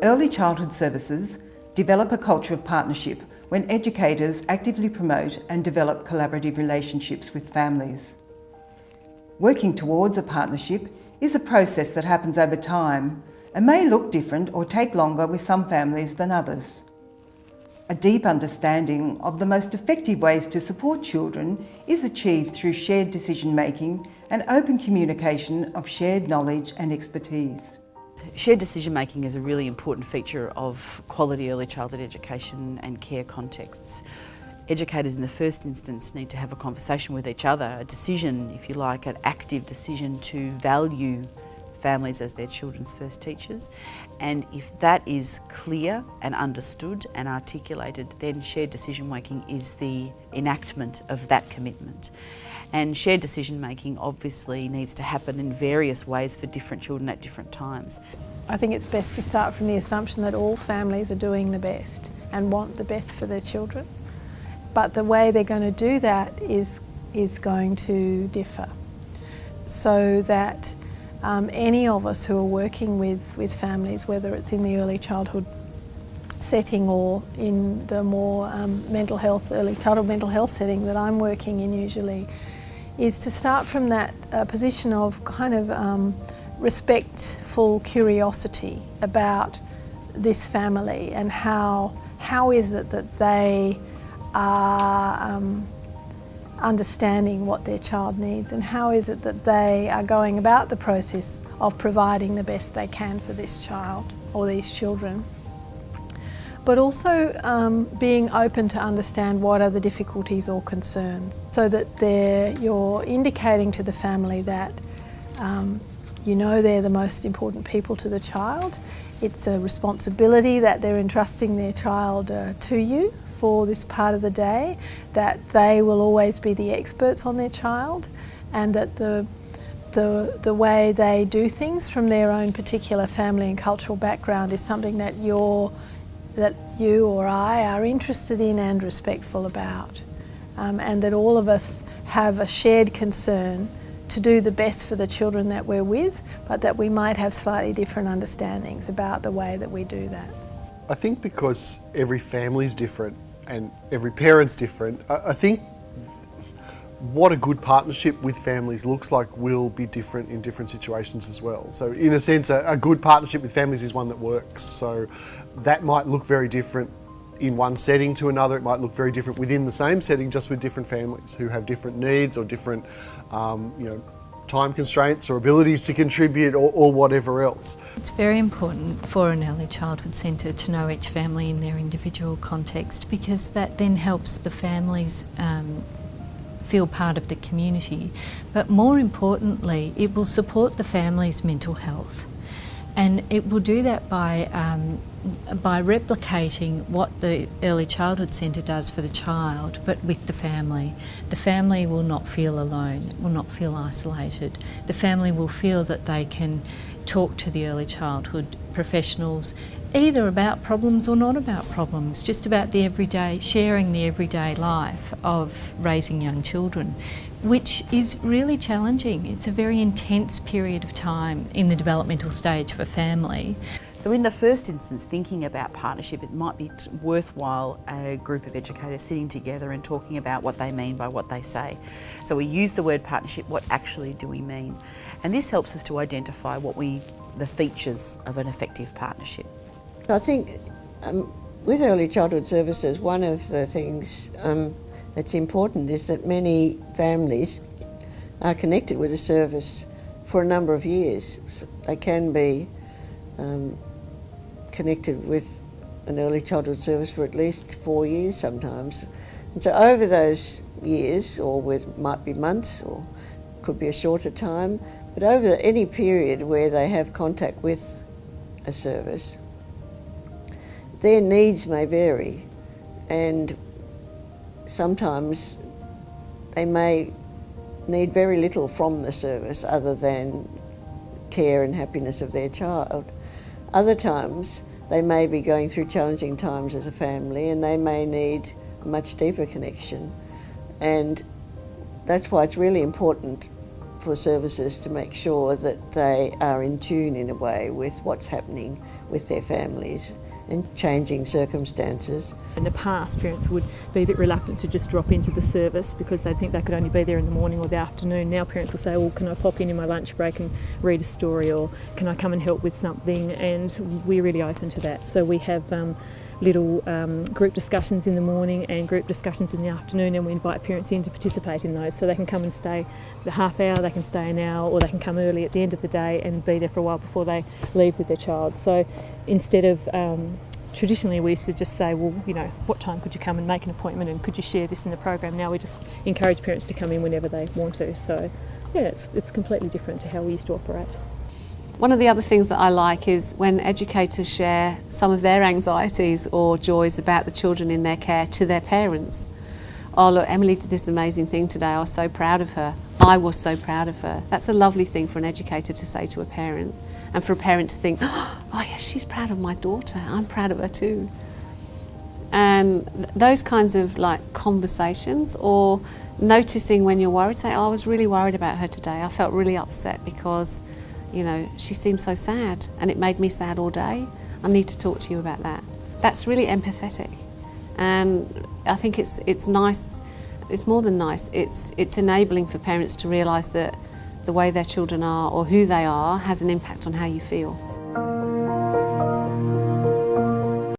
Early childhood services develop a culture of partnership when educators actively promote and develop collaborative relationships with families. Working towards a partnership is a process that happens over time and may look different or take longer with some families than others. A deep understanding of the most effective ways to support children is achieved through shared decision-making and open communication of shared knowledge and expertise. Shared decision-making is a really important feature of quality early childhood education and care contexts. Educators in the first instance need to have a conversation with each other, a decision, if you like, an active decision to value families as their children's first teachers. And if that is clear and understood and articulated, then shared decision making is the enactment of that commitment. And shared decision making obviously needs to happen in various ways for different children at different times. I think it's best to start from the assumption that all families are doing the best and want the best for their children. But the way they're going to do that is going to differ. So that any of us who are working with families, whether it's in the early childhood setting or in the more mental health, early childhood mental health setting that I'm working in usually, is to start from that position of kind of respectful curiosity about this family and how is it that they are understanding what their child needs, and how is it that they are going about the process of providing the best they can for this child or these children. But also being open to understand what are the difficulties or concerns, so that you're indicating to the family that you know they're the most important people to the child. It's a responsibility that they're entrusting their child to you for this part of the day, that they will always be the experts on their child, and that the way they do things from their own particular family and cultural background is something that you or I are interested in and respectful about, and that all of us have a shared concern to do the best for the children that we're with, but that we might have slightly different understandings about the way that we do that. I think because every family's different and every parent's different, I think what a good partnership with families looks like will be different in different situations as well. So in a sense, a good partnership with families is one that works. So that might look very different in one setting to another. It might look very different within the same setting, just with different families who have different needs or different time constraints or abilities to contribute or whatever else. It's very important for an early childhood centre to know each family in their individual context, because that then helps the families feel part of the community. But more importantly, it will support the family's mental health. And it will do that by replicating what the early childhood centre does for the child, but with the family. The family will not feel alone, will not feel isolated. The family will feel that they can talk to the early childhood professionals, either about problems or not about problems, just about the everyday, sharing the everyday life of raising young children, which is really challenging. It's a very intense period of time in the developmental stage for family. So in the first instance, thinking about partnership, it might be worthwhile a group of educators sitting together and talking about what they mean by what they say. So we use the word partnership, what actually do we mean? And this helps us to identify the features of an effective partnership. I think with early childhood services, one of the things that's important is that many families are connected with a service for a number of years. They can be connected with an early childhood service for at least 4 years sometimes. And so over those years, or might be months, or could be a shorter time, but over any period where they have contact with a service, their needs may vary, and sometimes they may need very little from the service other than care and happiness of their child. Other times they may be going through challenging times as a family, and they may need a much deeper connection. And that's why it's really important for services to make sure that they are in tune in a way with what's happening with their families and changing circumstances. In the past, parents would be a bit reluctant to just drop into the service because they'd think they could only be there in the morning or the afternoon. Now parents will say, well, can I pop in my lunch break and read a story, or can I come and help with something? And we're really open to that. So we have little group discussions in the morning and group discussions in the afternoon, and we invite parents in to participate in those. So they can come and stay the half hour, they can stay an hour, or they can come early at the end of the day and be there for a while before they leave with their child. So instead of traditionally we used to just say, well, you know, what time could you come and make an appointment, and could you share this in the program? Now we just encourage parents to come in whenever they want to. So yeah, it's completely different to how we used to operate. One of the other things that I like is when educators share some of their anxieties or joys about the children in their care to their parents. Oh look, Emily did this amazing thing today, I was so proud of her. I was so proud of her. That's a lovely thing for an educator to say to a parent, and for a parent to think, oh yes, she's proud of my daughter, I'm proud of her too. And those kinds of like conversations, or noticing when you're worried, say, oh, I was really worried about her today, I felt really upset because, you know, she seemed so sad and it made me sad all day. I need to talk to you about that. That's really empathetic, and I think it's nice. It's more than nice. It's enabling for parents to realise that the way their children are or who they are has an impact on how you feel.